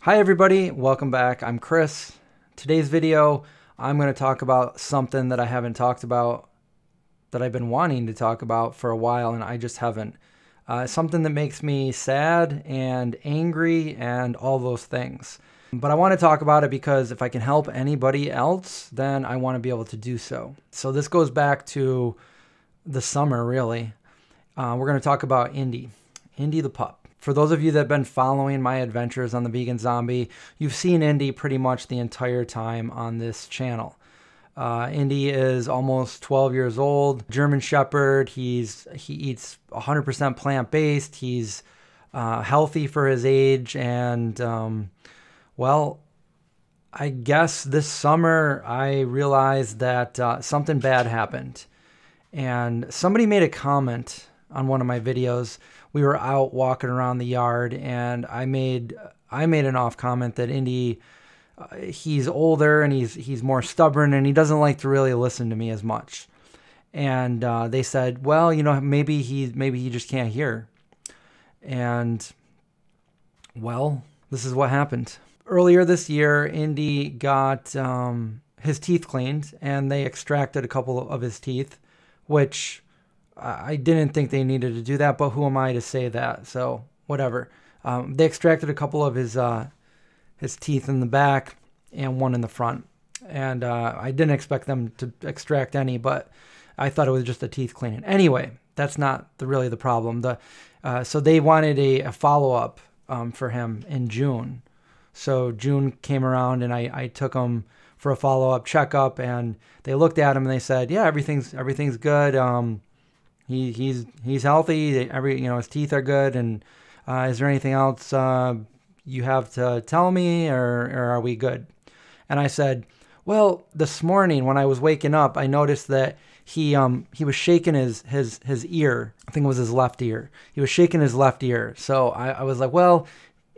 Hi everybody, welcome back. I'm Chris. Today's video, I'm going to talk about something that I haven't talked about, that I've been wanting to talk about for a while and I just haven't. Something that makes me sad and angry and all those things. But I want to talk about it because if I can help anybody else, then I want to be able to do so. So this goes back to the summer, really. We're going to talk about Indy the pup. For those of you that have been following my adventures on the Vegan Zombie, you've seen Indy pretty much the entire time on this channel. Indy is almost 12 years old, German Shepherd. He eats 100% plant-based. He's healthy for his age, and well, I guess this summer I realized that something bad happened, and somebody made a comment on one of my videos. We were out walking around the yard, and I made an off comment that Indy, he's older and he's more stubborn and he doesn't like to really listen to me as much. And they said, well, you know, maybe he just can't hear. And well, this is what happened. Earlier this year, Indy got his teeth cleaned, and they extracted a couple of his teeth, which I didn't think they needed to do that, but who am I to say that? So whatever. They extracted a couple of his teeth in the back and one in the front. And I didn't expect them to extract any, but I thought it was just a teeth cleaning. Anyway, that's not really the problem. So they wanted a follow-up for him in June. So June came around, and I took him for a follow-up checkup, and they looked at him and they said, yeah, everything's good. He's healthy. His teeth are good. And is there anything else you have to tell me, or are we good? And I said, well, this morning when I was waking up, I noticed that he was shaking his ear. I think it was his left ear. He was shaking his left ear. So I was like, well,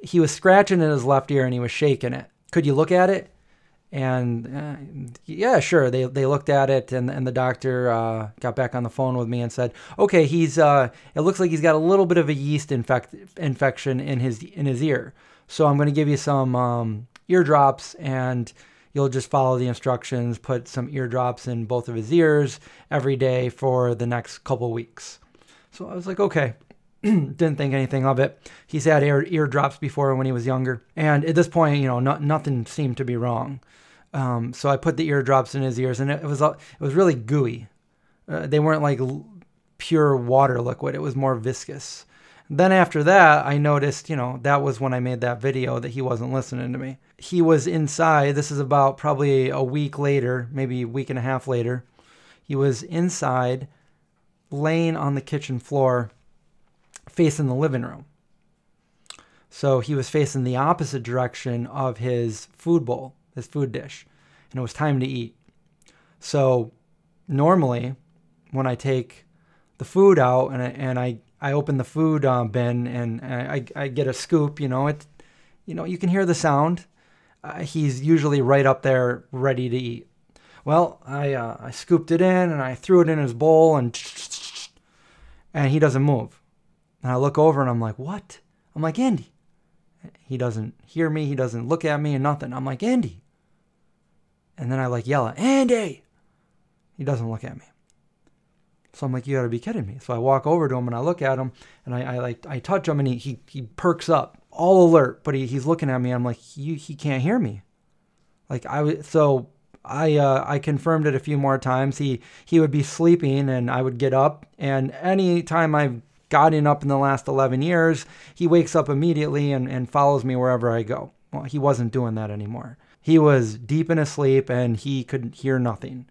he was scratching in his left ear and he was shaking it. Could you look at it? And yeah, sure. They looked at it, and the doctor got back on the phone with me and said, okay, it looks like he's got a little bit of a yeast infection in his ear. So I'm going to give you some ear drops, and you'll just follow the instructions, put some ear drops in both of his ears every day for the next couple weeks. So I was like, okay. Didn't think anything of it. He's had ear drops before when he was younger. And at this point, nothing seemed to be wrong. So I put the ear drops in his ears, and it was really gooey. They weren't like pure water liquid. It was more viscous. Then after that, I noticed, that was when I made that video, that he wasn't listening to me. He was inside. This is about probably a week later, maybe a week and a half later. He was inside, laying on the kitchen floor, facing the living room. So he was facing the opposite direction of his food bowl, his food dish, and it was time to eat. So normally when I take the food out and I open the food bin and I get a scoop, you can hear the sound. He's usually right up there ready to eat. Well, I scooped it in and I threw it in his bowl, and he doesn't move. And I look over and I'm like, what? I'm like, Indy. He doesn't hear me. He doesn't look at me and nothing. I'm like, Indy. And then I yell at Andy. He doesn't look at me. So I'm like, you gotta be kidding me. So I walk over to him and I look at him, and I touch him, and he perks up, all alert, but he's looking at me. I'm like, he can't hear me. I confirmed it a few more times. He would be sleeping and I would get up, and any time I've gotten up in the last 11 years, he wakes up immediately and follows me wherever I go. Well, he wasn't doing that anymore. He was deep in his sleep and he could hear nothing.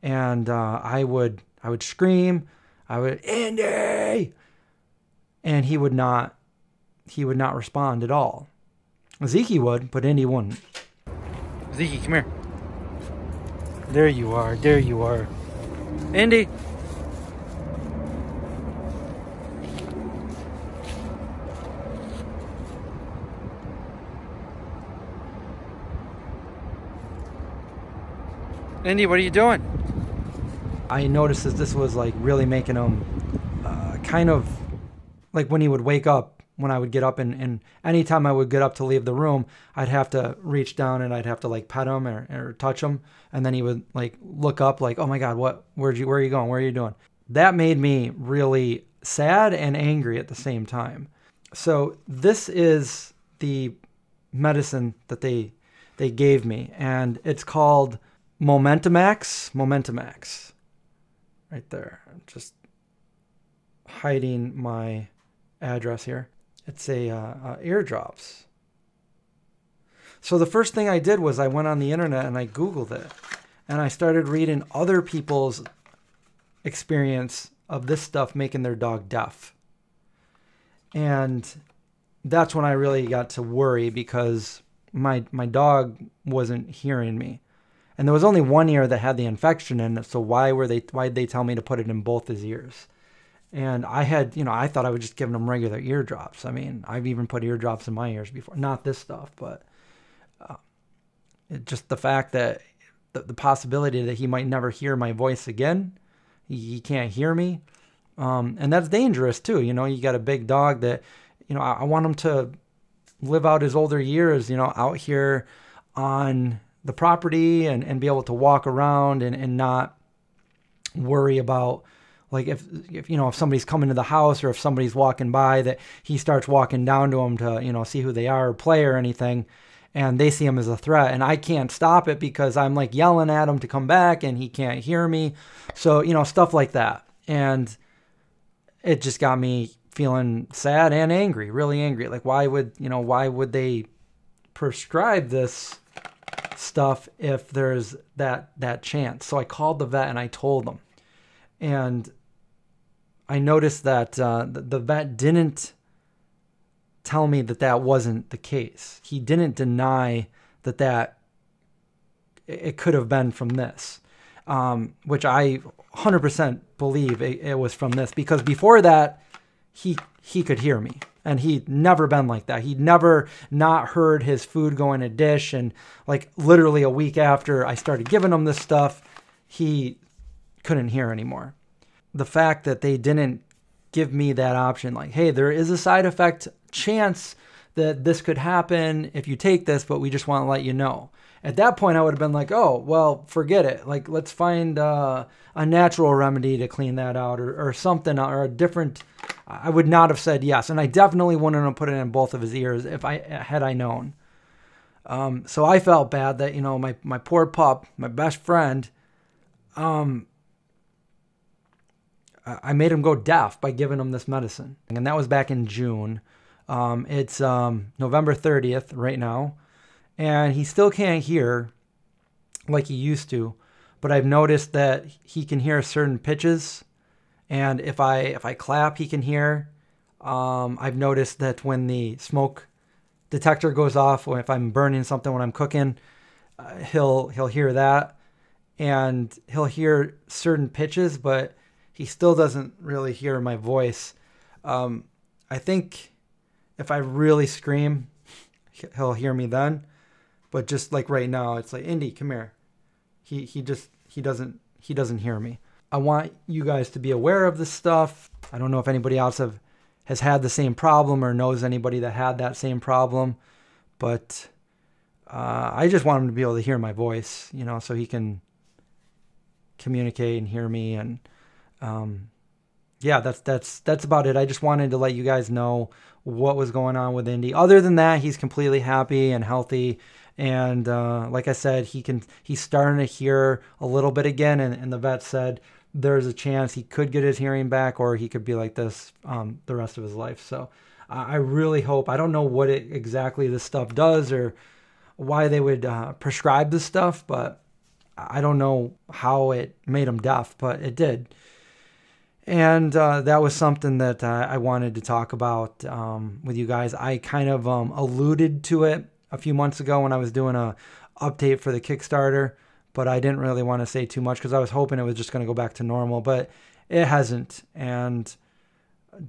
And I would scream, Andy! And he would not respond at all. Zeke would, but Indy wouldn't. Zeke, come here. There you are. Indy! Indy, what are you doing? I noticed that this was really making him kind of like when he would wake up when I would get up, and anytime I would get up to leave the room, I'd have to reach down and I'd have to like pet him or touch him. And then he would like look up like, oh my God, where are you going? Where are you doing? That made me really sad and angry at the same time. So this is the medicine that they gave me, and it's called Momentamax. Right there. I'm just hiding my address here. It's ear drops. So the first thing I did was I went on the internet and I Googled it, and I started reading other people's experience of this stuff making their dog deaf. And that's when I really got to worry, because my dog wasn't hearing me. And there was only one ear that had the infection in it, so why'd they tell me to put it in both his ears? And I thought I was just giving him regular eardrops. I mean, I've even put eardrops in my ears before. Not this stuff, but just the fact that the possibility that he might never hear my voice again. He can't hear me. And that's dangerous too. You know, you got a big dog that, you know, I want him to live out his older years, you know, out here on the property and be able to walk around and not worry about, like, if somebody's coming to the house or if somebody's walking by, that he starts walking down to them to, you know, see who they are or play or anything, and they see him as a threat, and I can't stop it because I'm like yelling at him to come back and he can't hear me. So, you know, stuff like that. And it just got me feeling sad and angry, really angry. Like, why would they prescribe this stuff if there's that chance? So I called the vet and I told them, and I noticed that the vet didn't tell me that wasn't the case. He didn't deny that it could have been from this, which I 100% believe it was from this, because before that, he could hear me, and he'd never been like that. He'd never not heard his food go in a dish, and like literally a week after I started giving him this stuff, he couldn't hear anymore. The fact that they didn't give me that option, like, hey, there is a side effect chance that this could happen if you take this, but we just want to let you know. At that point, I would have been like, oh, well, forget it. Like, let's find a natural remedy to clean that out, or something, or a different. I would not have said yes. And I definitely wouldn't have put it in both of his ears if I known. So I felt bad that, you know, my poor pup, my best friend, I made him go deaf by giving him this medicine. And that was back in June. It's November 30th right now. And he still can't hear like he used to. But I've noticed that he can hear certain pitches. And if I clap, he can hear. I've noticed that when the smoke detector goes off, or if I'm burning something when I'm cooking, he'll hear that. And he'll hear certain pitches, but he still doesn't really hear my voice. I think if I really scream, he'll hear me then. But just like right now, it's like, Indy, come here. He doesn't hear me. I want you guys to be aware of this stuff. I don't know if anybody else has had the same problem or knows anybody that had that same problem, but I just want him to be able to hear my voice, you know, so he can communicate and hear me. And yeah, that's about it. I just wanted to let you guys know what was going on with Indy. Other than that, he's completely happy and healthy. And like I said, he's starting to hear a little bit again. And the vet said there's a chance he could get his hearing back, or he could be like this the rest of his life. So I really hope. I don't know what exactly this stuff does or why they would prescribe this stuff, but I don't know how it made him deaf, but it did. And that was something that I wanted to talk about with you guys. I kind of alluded to it a few months ago when I was doing a update for the Kickstarter, but I didn't really want to say too much because I was hoping it was just going to go back to normal, but it hasn't. And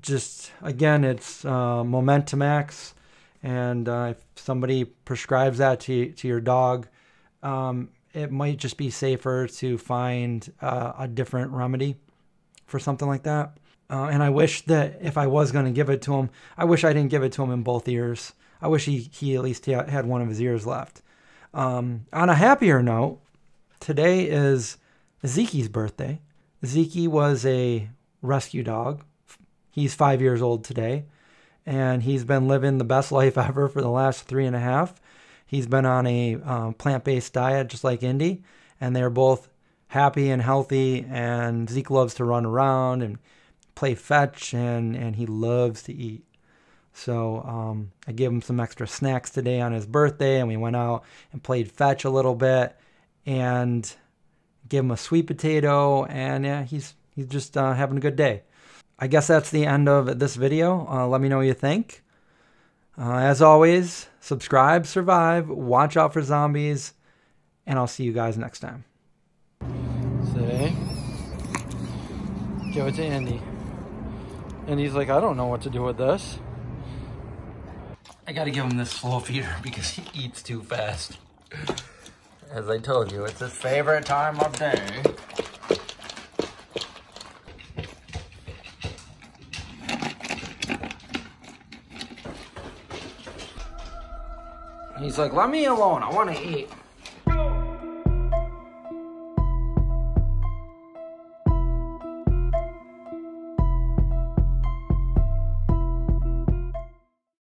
just, again, it's Momentamax, and if somebody prescribes that to your dog, it might just be safer to find a different remedy for something like that. And I wish that if I was going to give it to him, I wish I didn't give it to him in both ears. I wish he at least had one of his ears left. On a happier note, today is Zeke's birthday. Zeke was a rescue dog. He's 5 years old today, and he's been living the best life ever for the last 3.5. He's been on a plant-based diet just like Indy, and they're both happy and healthy, and Zeke loves to run around and play fetch, and he loves to eat. So I gave him some extra snacks today on his birthday, and we went out and played fetch a little bit, and gave him a sweet potato, and yeah, he's just having a good day. I guess that's the end of this video. Let me know what you think. As always, subscribe, survive, watch out for zombies, and I'll see you guys next time. Say, give it to Andy. Andy's like, I don't know what to do with this. I gotta give him this slow feeder because he eats too fast. As I told you, it's his favorite time of day. He's like, let me alone, I want to eat.